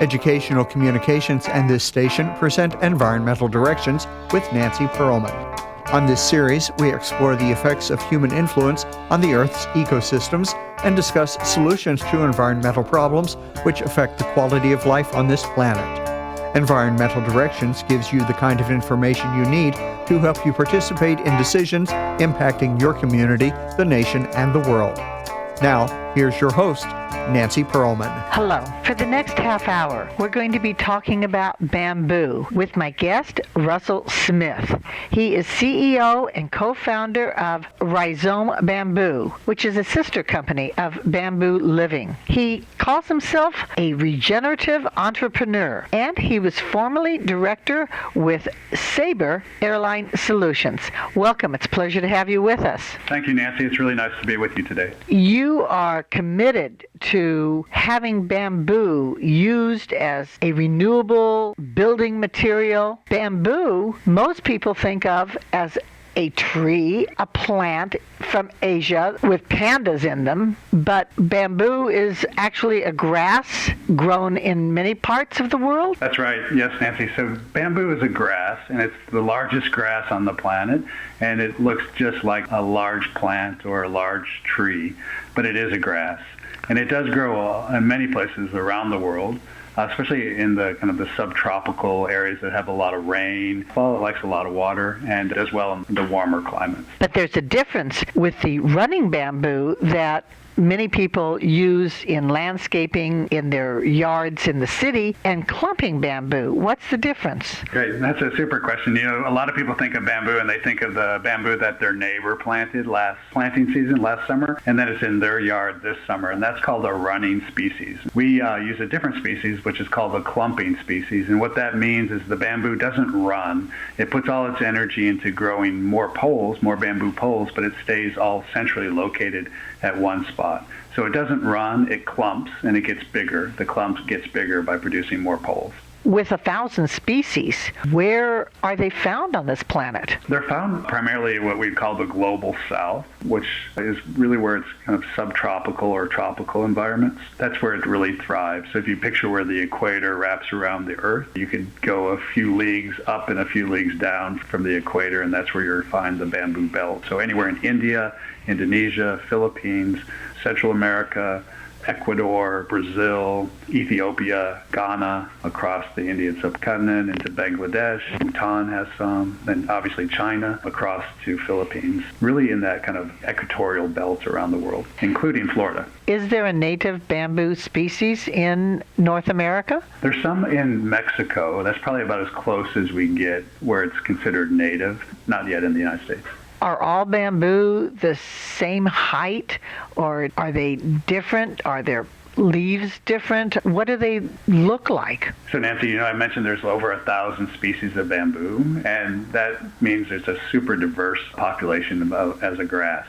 Educational Communications and this station present Environmental Directions with Nancy Perlman. On this series, we explore the effects of human influence on the Earth's ecosystems and discuss solutions to environmental problems which affect the quality of life on this planet. Environmental Directions gives you the kind of information you need to help you participate in decisions impacting your community, the nation, and the world. Now, here's your host, Nancy Perlman. Hello. For the next half hour, we're going to be talking about bamboo with my guest, Russell Smith. He is CEO and co-founder of Rizome Bamboo, which is a sister company of Bamboo Living. He calls himself a regenerative entrepreneur, and he was formerly director with Sabre Airline Solutions. Welcome. It's a pleasure to have you with us. Thank you, Nancy. It's really nice to be with you today. You are committed to having bamboo used as a renewable building material. Bamboo, most people think of as a tree, a plant from Asia with pandas in them, but bamboo is actually a grass grown in many parts of the world? That's right. Yes, Nancy. So bamboo is a grass, and it's the largest grass on the planet, and it looks just like a large plant or a large tree, but it is a grass. And it does grow in many places around the world, especially in the kind of the subtropical areas that have a lot of rain. Well, it likes a lot of water, and as well in the warmer climates. But there's a difference with the running bamboo that many people use in landscaping in their yards in the city and clumping bamboo. What's the difference? Great. That's a super question. You know, a lot of people think of bamboo and they think of the bamboo that their neighbor planted last planting season, last summer, and then it's in their yard this summer, and that's called a running species. We use a different species, which is called a clumping species, and what that means is the bamboo doesn't run. It puts all its energy into growing more poles, more bamboo poles, but it stays all centrally located at one spot. So it doesn't run, it clumps, and it gets bigger. The clump gets bigger by producing more poles. With 1,000 species, where are they found on this planet? They're found primarily in what we call the global south, which is really where it's kind of subtropical or tropical environments. That's where it really thrives. So if you picture where the equator wraps around the Earth, you could go a few leagues up and a few leagues down from the equator, and that's where you'll find the bamboo belt. So anywhere in India, Indonesia, Philippines, Central America, Ecuador, Brazil, Ethiopia, Ghana, across the Indian subcontinent into Bangladesh. Bhutan has some, then obviously China, across to Philippines. Really in that kind of equatorial belt around the world, including Florida. Is there a native bamboo species in North America? There's some in Mexico. That's probably about as close as we get where it's considered native, not yet in the United States. Are all bamboo the same height, or are they different? Are their leaves different? What do they look like? So Nancy, I mentioned there's over 1,000 species of bamboo, and that means there's a super diverse population as a grass.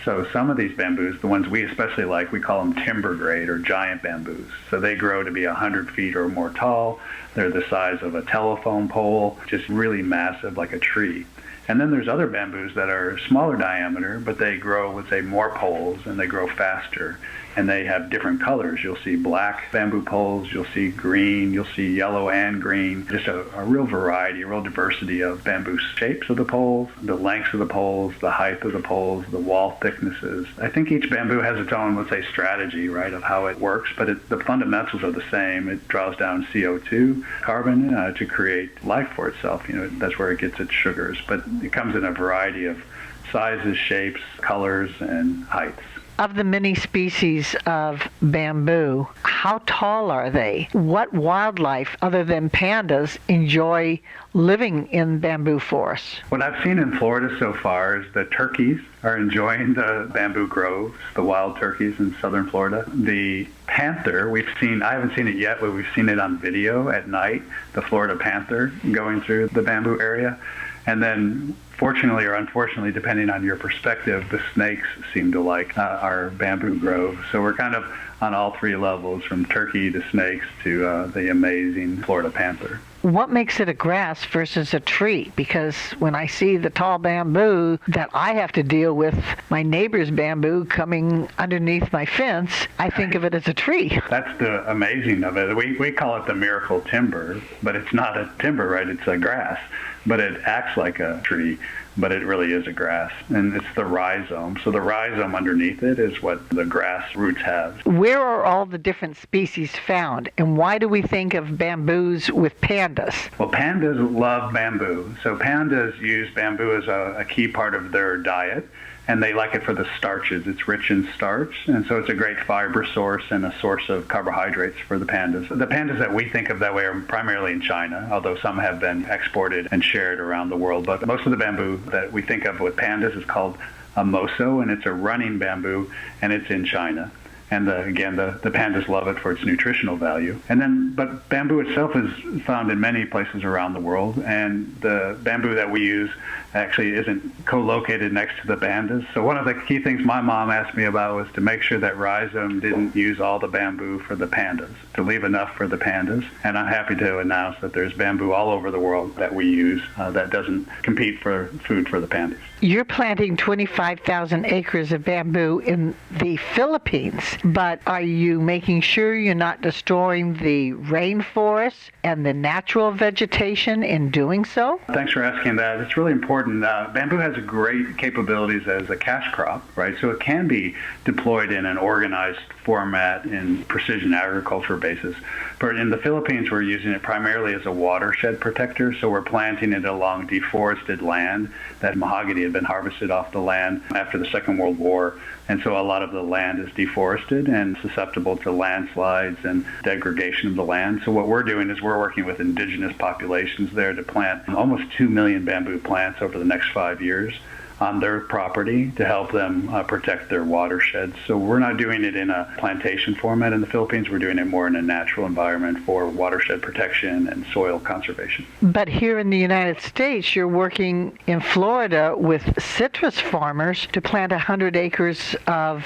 So some of these bamboos, the ones we especially like, we call them timber grade or giant bamboos. So they grow to be 100 feet or more tall. They're the size of a telephone pole, just really massive like a tree. And then there's other bamboos that are smaller diameter, but they grow with, say, more poles, and they grow faster. And they have different colors. You'll see black bamboo poles, you'll see green, you'll see yellow and green. Just a real variety, a real diversity of bamboo shapes of the poles, the lengths of the poles, the height of the poles, the wall thicknesses. I think each bamboo has its own, let's say, strategy, right, of how it works, but the fundamentals are the same. It draws down CO2, carbon, to create life for itself. That's where it gets its sugars. But it comes in a variety of sizes, shapes, colors, and heights. Of the many species of bamboo, how tall are they? What wildlife, other than pandas, enjoy living in bamboo forests? What I've seen in Florida so far is the turkeys are enjoying the bamboo groves, the wild turkeys in southern Florida. The panther, I haven't seen it yet, but we've seen it on video at night, the Florida panther going through the bamboo area. And then, fortunately or unfortunately, depending on your perspective, the snakes seem to like our bamboo grove. So we're kind of on all three levels, from turkey to snakes to the amazing Florida panther. what makes it a grass versus a tree? Because when I see the tall bamboo that I have to deal with, my neighbor's bamboo coming underneath my fence, I think of it as a tree. That's the amazing of it. We call it the miracle timber, but it's not a timber, right? It's a grass, but it acts like a tree, but it really is a grass, and it's the rhizome. So the rhizome underneath it is what the grass roots have. Where are all the different species found, and why do we think of bamboos with pandas? Well, pandas love bamboo. So pandas use bamboo as a key part of their diet, and they like it for the starches. It's rich in starch, and so it's a great fiber source and a source of carbohydrates for the pandas. The pandas that we think of that way are primarily in China, although some have been exported and shared around the world. But most of the bamboo that we think of with pandas is called a moso, and it's a running bamboo, and it's in China. And again, the pandas love it for its nutritional value. But bamboo itself is found in many places around the world, and the bamboo that we use actually isn't co-located next to the pandas. So one of the key things my mom asked me about was to make sure that Rhizome didn't use all the bamboo for the pandas, to leave enough for the pandas. And I'm happy to announce that there's bamboo all over the world that we use that doesn't compete for food for the pandas. You're planting 25,000 acres of bamboo in the Philippines, but are you making sure you're not destroying the rainforest and the natural vegetation in doing so? Thanks for asking that. It's really important. Bamboo has great capabilities as a cash crop, right? So it can be deployed in an organized format in precision agriculture basis. But in the Philippines, we're using it primarily as a watershed protector. So we're planting it along deforested land. That mahogany had been harvested off the land after the Second World War. And so a lot of the land is deforested and susceptible to landslides and degradation of the land. So what we're doing is we're working with indigenous populations there to plant almost 2 million bamboo plants over the next 5 years on their property to help them protect their watersheds. So we're not doing it in a plantation format in the Philippines. We're doing it more in a natural environment for watershed protection and soil conservation. But here in the United States, you're working in Florida with citrus farmers to plant 100 acres of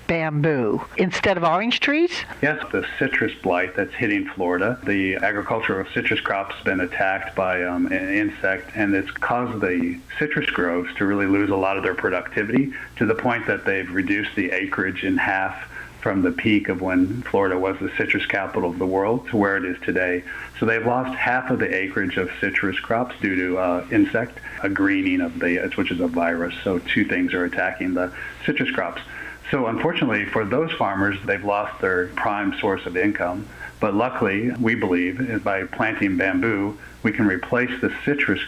bamboo instead of orange trees? Yes, the citrus blight that's hitting Florida. The agriculture of citrus crops has been attacked by an insect, and it's caused the citrus groves to really lose a lot of their productivity to the point that they've reduced the acreage in half from the peak of when Florida was the citrus capital of the world to where it is today. So they've lost half of the acreage of citrus crops due to insect, a greening of which is a virus. So two things are attacking the citrus crops. So unfortunately for those farmers, they've lost their prime source of income. But luckily, we believe, by planting bamboo, we can replace the citrus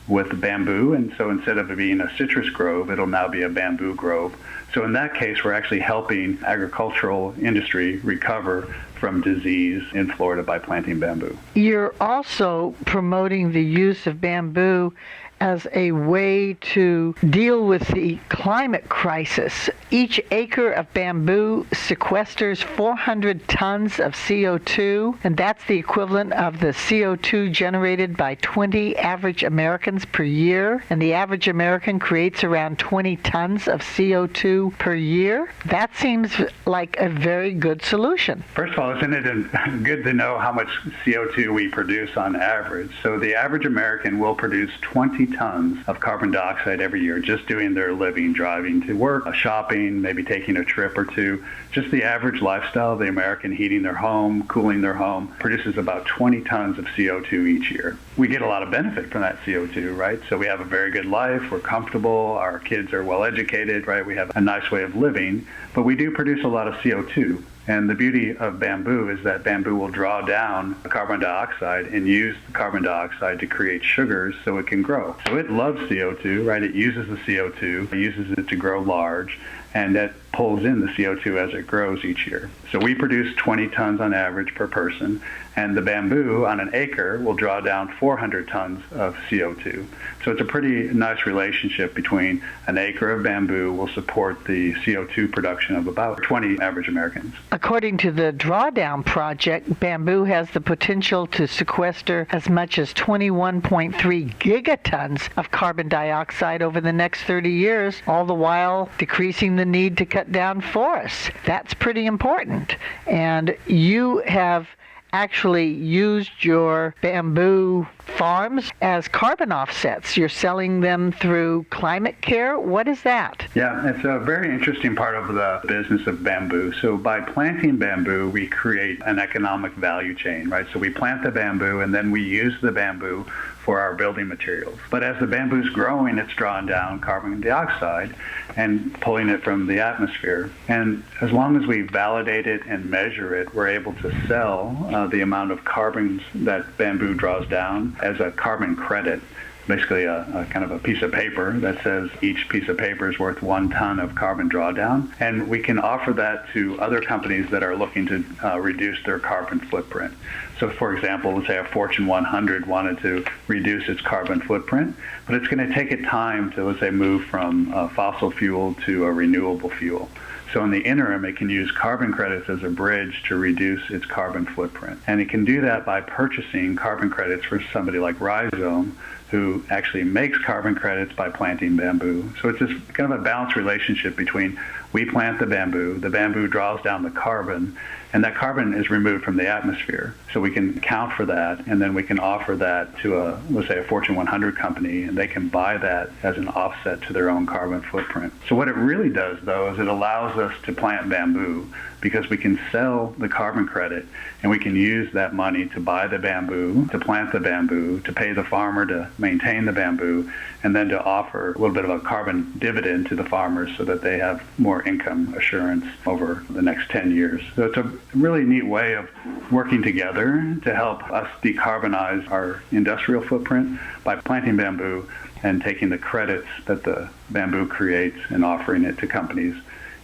with bamboo. And so instead of it being a citrus grove, it'll now be a bamboo grove. So in that case, we're actually helping agricultural industry recover from disease in Florida by planting bamboo. You're also promoting the use of bamboo as a way to deal with the climate crisis. Each acre of bamboo sequesters 400 tons of CO2, and that's the equivalent of the CO2 generated by 20 average Americans per year, and the average American creates around 20 tons of CO2 per year. That seems like a very good solution. First of all, isn't it good to know how much CO2 we produce on average? So the average American will produce 20 tons of carbon dioxide every year just doing their living, driving to work, shopping, maybe taking a trip or two. Just the average lifestyle of the American, heating their home, cooling their home, produces about 20 tons of CO2 each year. We get a lot of benefit from that CO2, right? So we have a very good life, we're comfortable, our kids are well educated, right? We have a nice way of living, but we do produce a lot of CO2. And the beauty of bamboo is that bamboo will draw down carbon dioxide and use the carbon dioxide to create sugars so it can grow. So it loves CO2, right? It uses the CO2, it uses it to grow large, and that pulls in the CO2 as it grows each year. So we produce 20 tons on average per person, and the bamboo on an acre will draw down 400 tons of CO2. So it's a pretty nice relationship between an acre of bamboo will support the CO2 production of about 20 average Americans. According to the Drawdown Project, bamboo has the potential to sequester as much as 21.3 gigatons of carbon dioxide over the next 30 years, all the while decreasing the need to cut down forests. That's pretty important. And you have actually used your bamboo farms as carbon offsets. You're selling them through climate care. What is that? Yeah, it's a very interesting part of the business of bamboo. So by planting bamboo, we create an economic value chain, right? So we plant the bamboo and then we use the bamboo for our building materials. But as the bamboo's growing, it's drawing down carbon dioxide and pulling it from the atmosphere. And as long as we validate it and measure it, we're able to sell the amount of carbons that bamboo draws down as a carbon credit. Basically a kind of a piece of paper that says each piece of paper is worth 1 ton of carbon drawdown. And we can offer that to other companies that are looking to reduce their carbon footprint. So for example, let's say a Fortune 100 wanted to reduce its carbon footprint, but it's going to take it time to, let's say, move from fossil fuel to a renewable fuel. So in the interim, it can use carbon credits as a bridge to reduce its carbon footprint. And it can do that by purchasing carbon credits for somebody like Rizome, who actually makes carbon credits by planting bamboo. So it's this kind of a balanced relationship between we plant the bamboo draws down the carbon, and that carbon is removed from the atmosphere. So we can account for that, and then we can offer that to let's say a Fortune 100 company, and they can buy that as an offset to their own carbon footprint. So what it really does, though, is it allows us to plant bamboo because we can sell the carbon credit, and we can use that money to buy the bamboo, to plant the bamboo, to pay the farmer to maintain the bamboo, and then to offer a little bit of a carbon dividend to the farmers so that they have more income assurance over the next 10 years. So it's a really neat way of working together to help us decarbonize our industrial footprint by planting bamboo and taking the credits that the bamboo creates and offering it to companies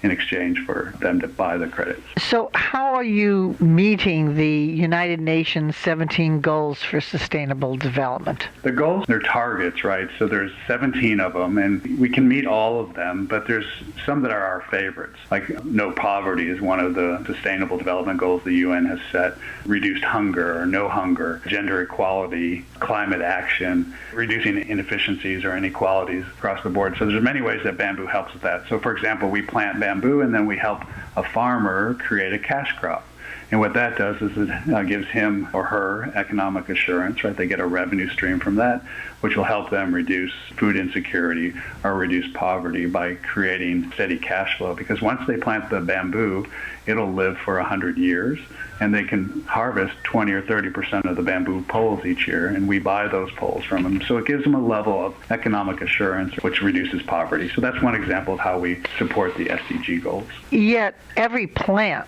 in exchange for them to buy the credits. So how are you meeting the United Nations 17 goals for sustainable development? The goals, they're targets, right? So there's 17 of them, and we can meet all of them, but there's some that are our favorites. Like no poverty is one of the sustainable development goals the UN has set. Reduced hunger or no hunger, gender equality, climate action, reducing inefficiencies or inequalities across the board. So there's many ways that bamboo helps with that. So for example, we plant bamboo and then we help a farmer create a cash crop. And what that does is it gives him or her economic assurance, right? They get a revenue stream from that, which will help them reduce food insecurity or reduce poverty by creating steady cash flow. Because once they plant the bamboo, it'll live for 100 years, and they can harvest 20 or 30% of the bamboo poles each year, and we buy those poles from them. So it gives them a level of economic assurance, which reduces poverty. So that's one example of how we support the SDG goals. Yet every plant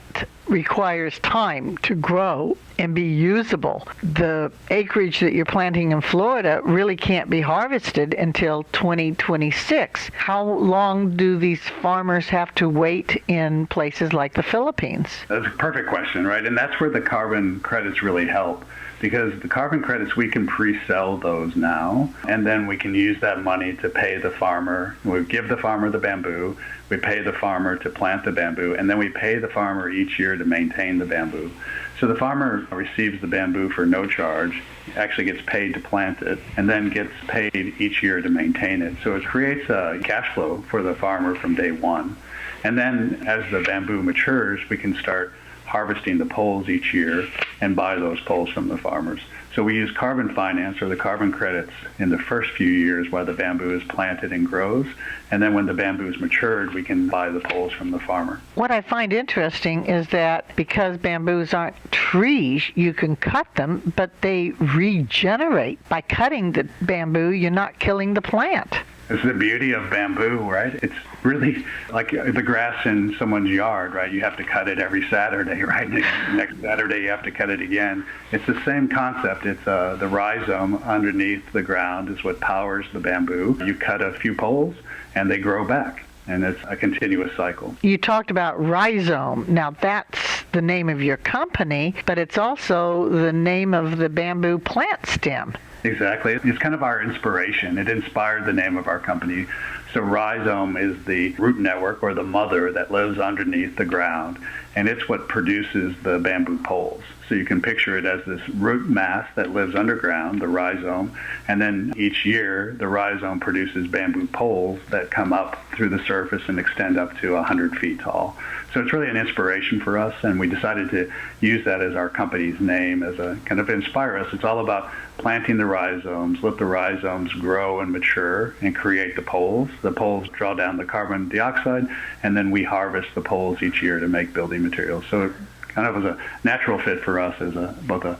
requires time to grow and be usable. The acreage that you're planting in Florida really can't be harvested until 2026. How long do these farmers have to wait in places like the Philippines? That's a perfect question, right? And that's where the carbon credits really help. Because the carbon credits, we can pre-sell those now, and then we can use that money to pay the farmer. We give the farmer the bamboo, we pay the farmer to plant the bamboo, and then we pay the farmer each year to maintain the bamboo. So the farmer receives the bamboo for no charge, actually gets paid to plant it, and then gets paid each year to maintain it. So it creates a cash flow for the farmer from day one. And then as the bamboo matures, we can start harvesting the poles each year and buy those poles from the farmers. So we use carbon finance or the carbon credits in the first few years while the bamboo is planted and grows. And then when the bamboo is matured, we can buy the poles from the farmer. What I find interesting is that because bamboos aren't trees, you can cut them, but they regenerate. By cutting the bamboo, you're not killing the plant. It's the beauty of bamboo, right? It's really like the grass in someone's yard, right? You have to cut it every Saturday, right? Next Saturday, you have to cut it again. It's the same concept. It's the rhizome underneath the ground is what powers the bamboo. You cut a few poles, and they grow back. And it's a continuous cycle. You talked about Rizome. Now, that's the name of your company, but it's also the name of the bamboo plant stem. Exactly. It's kind of our inspiration. It inspired the name of our company. So rhizome is the root network or the mother that lives underneath the ground, and it's what produces the bamboo poles. So you can picture it as this root mass that lives underground, the rhizome, and then each year the rhizome produces bamboo poles that come up through the surface and extend up to 100 feet tall. So it's really an inspiration for us, and we decided to use that as our company's name as a kind of inspire us. It's all about planting the rhizomes, let the rhizomes grow and mature and create the poles. The poles draw down the carbon dioxide, and then we harvest the poles each year to make building materials. So it kind of was a natural fit for us as both a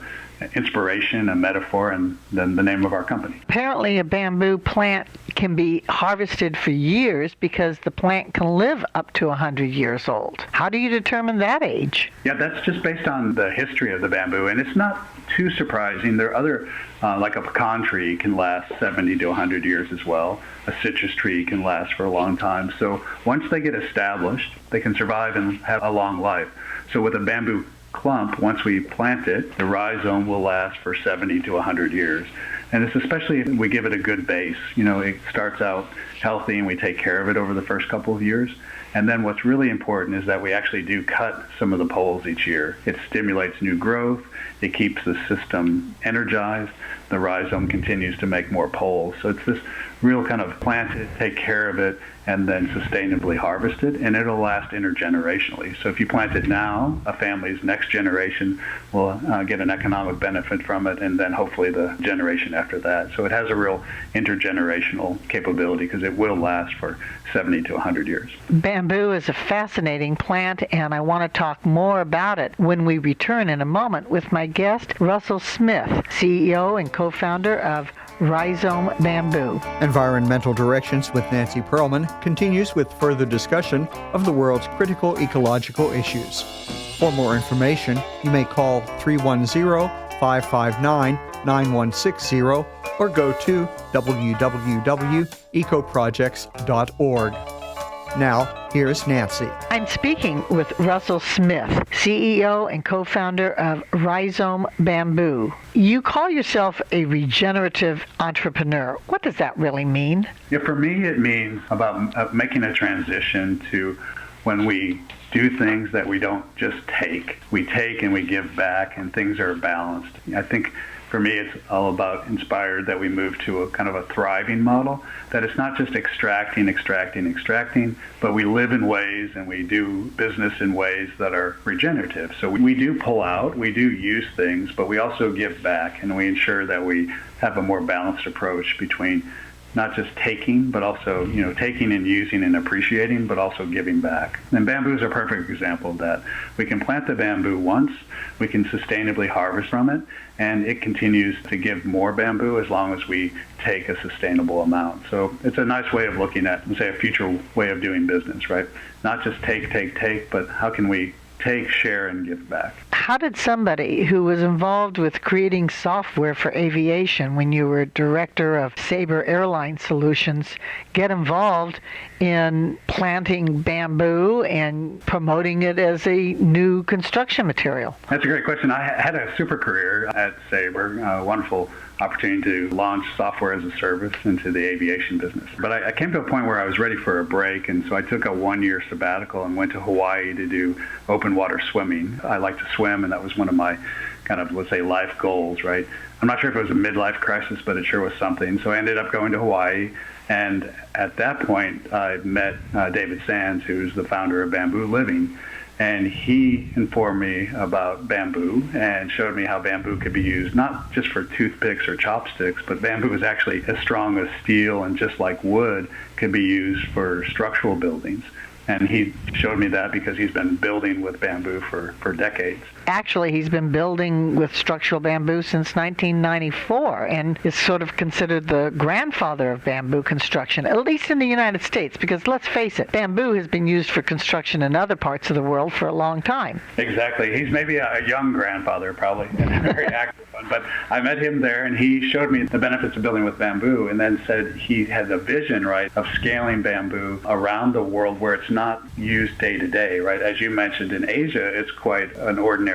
inspiration, a metaphor, and then the name of our company. Apparently a bamboo plant can be harvested for years because the plant can live up to 100 years old. How do you determine that age? Yeah, that's just based on the history of the bamboo, and it's not too surprising. There are other, like a pecan tree can last 70 to 100 years as well. A citrus tree can last for a long time. So once they get established, they can survive and have a long life. So with a bamboo clump, once we plant it, the rhizome will last for 70 to 100 years. And it's especially if we give it a good base. You know, it starts out healthy and we take care of it over the first couple of years. And then what's really important is that we actually do cut some of the poles each year. It stimulates new growth. It keeps the system energized. The rhizome continues to make more poles. So it's this real kind of plant it, take care of it, and then sustainably harvest it, and it'll last intergenerationally. So if you plant it now, a family's next generation will get an economic benefit from it, and then hopefully the generation after that. So it has a real intergenerational capability because it will last for 70 to 100 years. Bamboo is a fascinating plant, and I want to talk more about it when we return in a moment with my guest, Russell Smith, CEO and co-founder of Rizome Bamboo. Environmental Directions with Nancy Perlman continues with further discussion of the world's critical ecological issues. For more information, you may call 310-559-9160 or go to www.ecoprojects.org. Now, here's Nancy. I'm speaking with Russell Smith, CEO and co-founder of Rizome Bamboo. You call yourself a regenerative entrepreneur. What does that really mean? Yeah, for me, it means about making a transition to when we do things that we don't just take. We take and we give back, and things are balanced. I think for me, it's all about inspired that we move to a kind of a thriving model, that it's not just extracting, but we live in ways and we do business in ways that are regenerative. So we do pull out, we do use things, but we also give back, and we ensure that we have a more balanced approach between not just taking, but also, taking and using and appreciating, but also giving back. And bamboo is a perfect example of that. We can plant the bamboo once, we can sustainably harvest from it, and it continues to give more bamboo as long as we take a sustainable amount. So it's a nice way of looking at, say, a future way of doing business, right? Not just take, but how can we take, share, and give back. How did somebody who was involved with creating software for aviation when you were director of Sabre Airline Solutions get involved in planting bamboo and promoting it as a new construction material? That's a great question. I had a super career at Sabre, a wonderful opportunity to launch software as a service into the aviation business. But I came to a point where I was ready for a break, and so I took a 1-year sabbatical and went to Hawaii to do open water swimming. I like to swim, and that was one of my kind of, let's say, life goals, right? I'm not sure if it was a midlife crisis, but it sure was something. So I ended up going to Hawaii, and at that point, I met David Sands, who's the founder of Bamboo Living. And he informed me about bamboo and showed me how bamboo could be used not just for toothpicks or chopsticks, but bamboo is actually as strong as steel and just like wood could be used for structural buildings. And he showed me that because he's been building with bamboo for decades. Actually, he's been building with structural bamboo since 1994 and is sort of considered the grandfather of bamboo construction, at least in the United States, because let's face it, bamboo has been used for construction in other parts of the world for a long time. Exactly. He's maybe a young grandfather, probably, and a very active one. But I met him there, and he showed me the benefits of building with bamboo, and then said he had a vision, right, of scaling bamboo around the world where it's not used day to day, right? As you mentioned, in Asia, it's quite an ordinary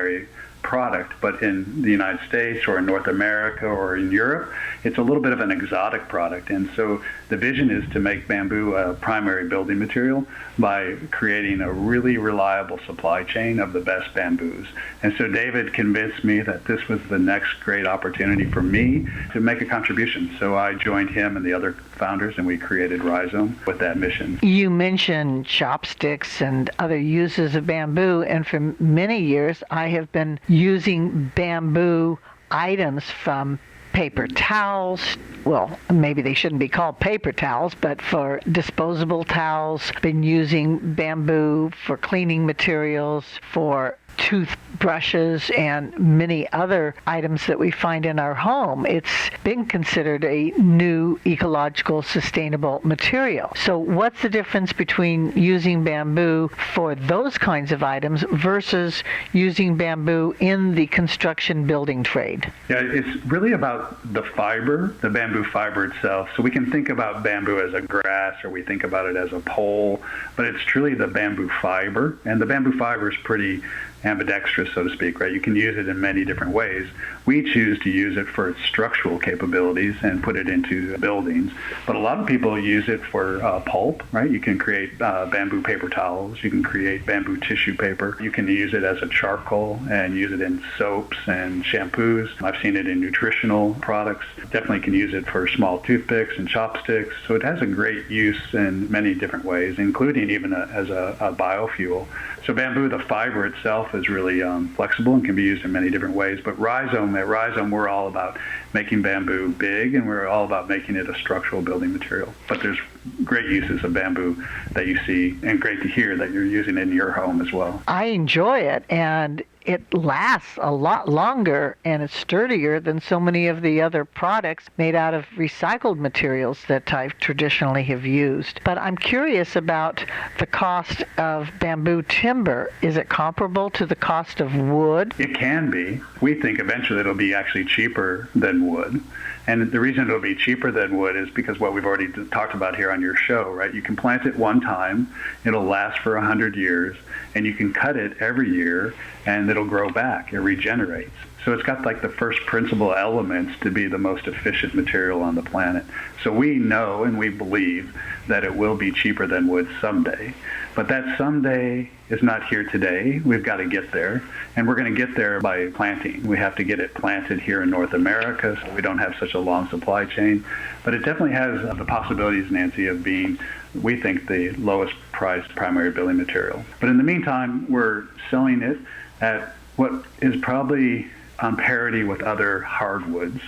product, but in the United States or in North America or in Europe, it's a little bit of an exotic product. And so the vision is to make bamboo a primary building material by creating a really reliable supply chain of the best bamboos. And so David convinced me that this was the next great opportunity for me to make a contribution. So I joined him and the other founders, and we created Rhizome with that mission. You mentioned chopsticks and other uses of bamboo, and for many years I have been using bamboo items from paper towels. Well, maybe they shouldn't be called paper towels, but for disposable towels, been using bamboo for cleaning materials, for toothbrushes, and many other items that we find in our home. It's been considered a new ecological sustainable material. So what's the difference between using bamboo for those kinds of items versus using bamboo in the construction building trade? Yeah, it's really about the fiber, the bamboo fiber itself. So we can think about bamboo as a grass, or we think about it as a pole, but it's truly the bamboo fiber. And the bamboo fiber is pretty ambidextrous, so to speak, right? You can use it in many different ways. We choose to use it for its structural capabilities and put it into buildings. But a lot of people use it for pulp, right? You can create bamboo paper towels. You can create bamboo tissue paper. You can use it as a charcoal and use it in soaps and shampoos. I've seen it in nutritional products. Definitely can use it for small toothpicks and chopsticks. So it has a great use in many different ways, including even as a biofuel. So bamboo, the fiber itself, is really flexible and can be used in many different ways. But Rhizome, at Rhizome, we're all about making bamboo big, and we're all about making it a structural building material. But there's great uses of bamboo that you see, and great to hear that you're using it in your home as well. I enjoy it, and it lasts a lot longer, and it's sturdier than so many of the other products made out of recycled materials that I traditionally have used. But I'm curious about the cost of bamboo timber. Is it comparable to the cost of wood? It can be. We think eventually it'll be actually cheaper than wood. And the reason it'll be cheaper than wood is because what we've already talked about here on your show, right? You can plant it one time, it'll last for 100 years, and you can cut it every year, and it'll grow back. It regenerates. So it's got like the first principal elements to be the most efficient material on the planet. So we know and we believe that it will be cheaper than wood someday. But that someday is not here today. We've got to get there. And we're going to get there by planting. We have to get it planted here in North America so we don't have such a long supply chain. But it definitely has the possibilities, Nancy, of being, we think, the lowest priced primary building material. But in the meantime, we're selling it at what is probably on parity with other hardwoods.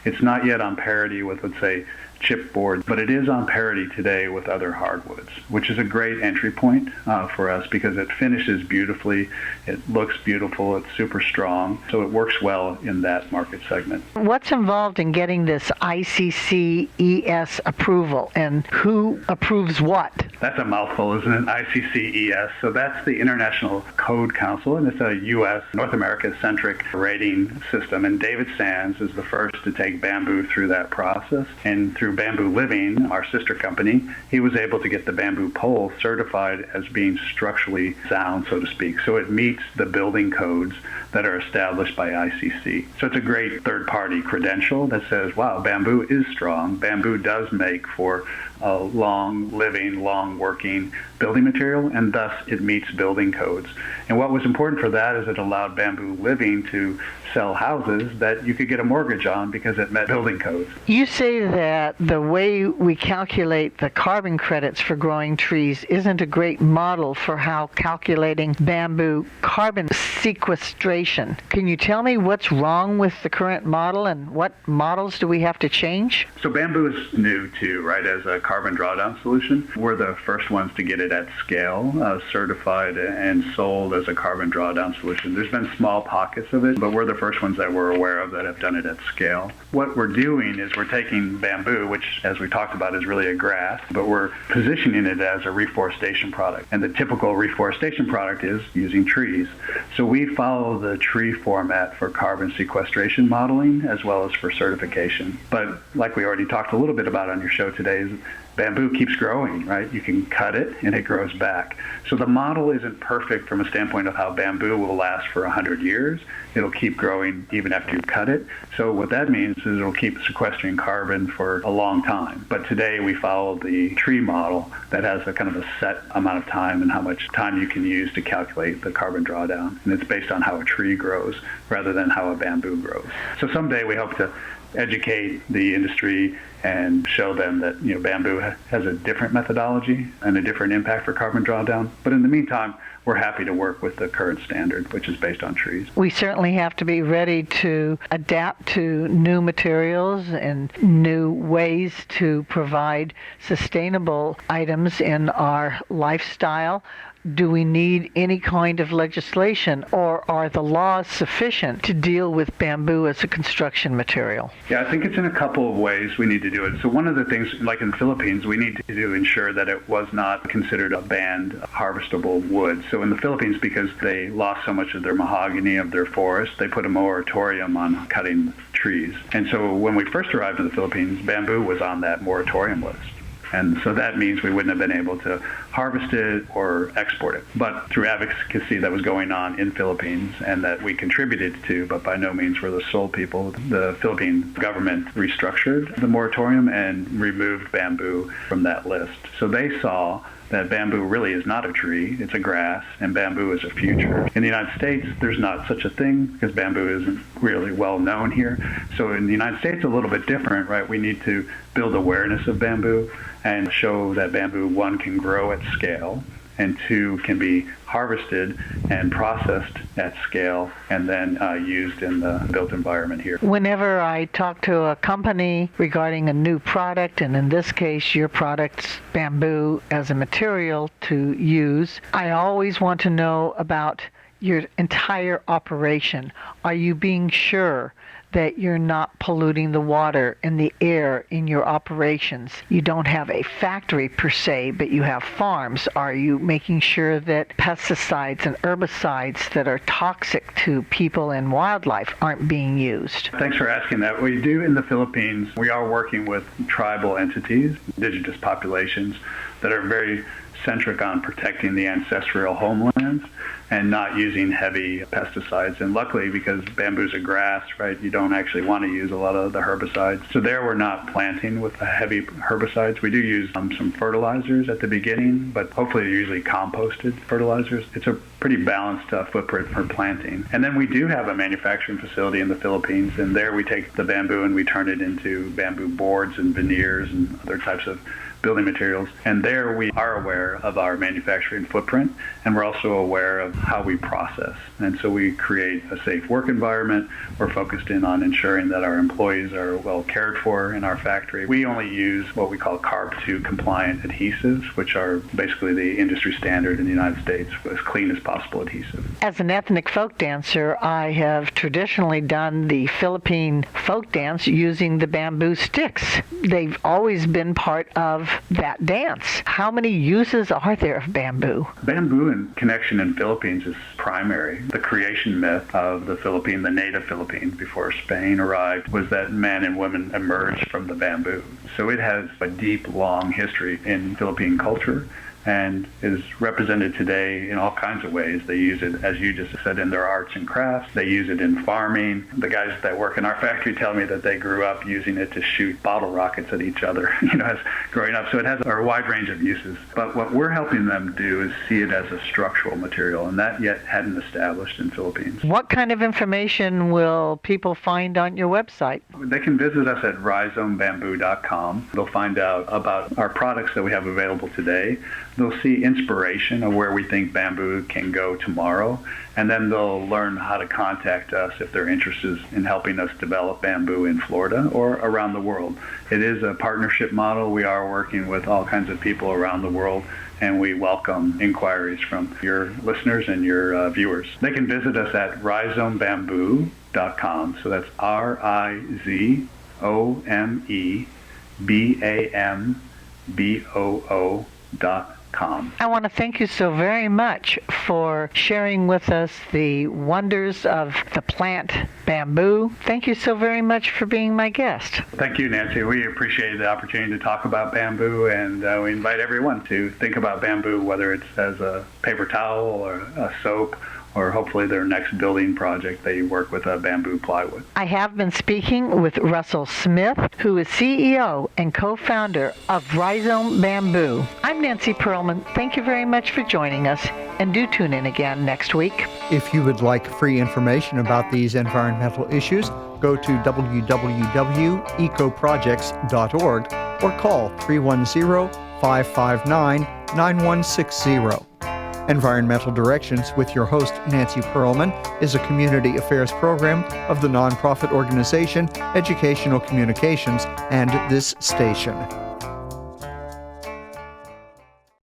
It's not yet on parity with, let's say, chipboard, but it is on parity today with other hardwoods, which is a great entry point for us because it finishes beautifully, it looks beautiful, it's super strong, so it works well in that market segment. What's involved in getting this ICCES approval, and who approves what? That's a mouthful, isn't it? ICCES. So that's the International Code Council, and it's a U.S., North America-centric rating system. And David Sands is the first to take bamboo through that process. And through Bamboo Living, our sister company, he was able to get the bamboo pole certified as being structurally sound, so to speak. So it meets the building codes that are established by ICC. So it's a great third-party credential that says, wow, bamboo is strong. Bamboo does make for a long-living, long-working building material, and thus it meets building codes. And what was important for that is it allowed Bamboo Living to sell houses that you could get a mortgage on because it met building codes. You say that the way we calculate the carbon credits for growing trees isn't a great model for how calculating bamboo carbon sequestration. Can you tell me what's wrong with the current model, and what models do we have to change? So bamboo is new too, right, as a carbon drawdown solution. We're the first ones to get it at scale, certified and sold as a carbon drawdown solution. There's been small pockets of it, but we're the first ones that we're aware of that have done it at scale. What we're doing is we're taking bamboo, which, as we talked about, is really a grass, but we're positioning it as a reforestation product. And the typical reforestation product is using trees. So we follow the tree format for carbon sequestration modeling as well as for certification. But like we already talked a little bit about on your show today, bamboo keeps growing, right? You can cut it and it grows back. So the model isn't perfect from a standpoint of how bamboo will last for 100 years. It'll keep growing even after you cut it. So what that means is it'll keep sequestering carbon for a long time. But today we follow the tree model that has a kind of a set amount of time and how much time you can use to calculate the carbon drawdown. And it's based on how a tree grows rather than how a bamboo grows. So someday we hope to educate the industry and show them that bamboo has a different methodology and a different impact for carbon drawdown. But in the meantime, we're happy to work with the current standard, which is based on trees. We certainly have to be ready to adapt to new materials and new ways to provide sustainable items in our lifestyle. Do we need any kind of legislation, or are the laws sufficient to deal with bamboo as a construction material? Yeah, I think it's in a couple of ways we need to do it. So one of the things, like in the Philippines, we need to ensure that it was not considered a banned harvestable wood. So in the Philippines, because they lost so much of their mahogany, of their forest, they put a moratorium on cutting trees. And so when we first arrived in the Philippines, bamboo was on that moratorium list. And so that means we wouldn't have been able to harvest it or export it. But through advocacy that was going on in Philippines and that we contributed to, but by no means were the sole people, the Philippine government restructured the moratorium and removed bamboo from that list. So they saw that bamboo really is not a tree, it's a grass, and bamboo is a future. In the United States, there's not such a thing because bamboo isn't really well known here. So in the United States, it's a little bit different, right? We need to build awareness of bamboo and show that bamboo, one, can grow at scale, and two, can be harvested and processed at scale and then used in the built environment here. Whenever I talk to a company regarding a new product, and in this case your product's bamboo as a material to use, I always want to know about your entire operation. Are you being sure that you're not polluting the water and the air in your operations? You don't have a factory per se, but you have farms. Are you making sure that pesticides and herbicides that are toxic to people and wildlife aren't being used? Thanks for asking that. We do in the Philippines, we are working with tribal entities, indigenous populations that are very centric on protecting the ancestral homelands and not using heavy pesticides. And luckily, because bamboo's a grass, right, you don't actually want to use a lot of the herbicides. So there we're not planting with the heavy herbicides. We do use some fertilizers at the beginning, but hopefully they're usually composted fertilizers. It's a pretty balanced footprint for planting. And then we do have a manufacturing facility in the Philippines, and there we take the bamboo and we turn it into bamboo boards and veneers and other types of building materials. And there we are aware of our manufacturing footprint, and we're also aware of how we process. And so we create a safe work environment. We're focused in on ensuring that our employees are well cared for in our factory. We only use what we call CARB2 compliant adhesives, which are basically the industry standard in the United States, as clean as possible adhesive. As an ethnic folk dancer, I have traditionally done the Philippine folk dance using the bamboo sticks. They've always been part of that dance. How many uses are there of bamboo? Bamboo in connection in Philippines is primary. The creation myth of the Philippines, the native Philippines before Spain arrived, was that men and women emerged from the bamboo. So it has a deep, long history in Philippine culture and is represented today in all kinds of ways. They use it, as you just said, in their arts and crafts. They use it in farming. The guys that work in our factory tell me that they grew up using it to shoot bottle rockets at each other, as growing up. So it has a wide range of uses. But what we're helping them do is see it as a structural material, and that yet hadn't established in Philippines. What kind of information will people find on your website? They can visit us at rizomebamboo.com. They'll find out about our products that we have available today. They'll see inspiration of where we think bamboo can go tomorrow, and then they'll learn how to contact us if they're interested in helping us develop bamboo in Florida or around the world. It is a partnership model. We are working with all kinds of people around the world, and we welcome inquiries from your listeners and your viewers. They can visit us at rizomebamboo.com. So that's RIZOMEBAMBOO.com. I want to thank you so very much for sharing with us the wonders of the plant bamboo. Thank you so very much for being my guest. Thank you, Nancy. We appreciate the opportunity to talk about bamboo, and we invite everyone to think about bamboo, whether it's as a paper towel or a soap, or hopefully their next building project they work with bamboo plywood. I have been speaking with Russell Smith, who is CEO and co-founder of Rizome Bamboo. I'm Nancy Perlman. Thank you very much for joining us, and do tune in again next week. If you would like free information about these environmental issues, go to www.ecoprojects.org or call 310-559-9160. Environmental Directions with your host, Nancy Perlman, is a community affairs program of the nonprofit organization Educational Communications and this station.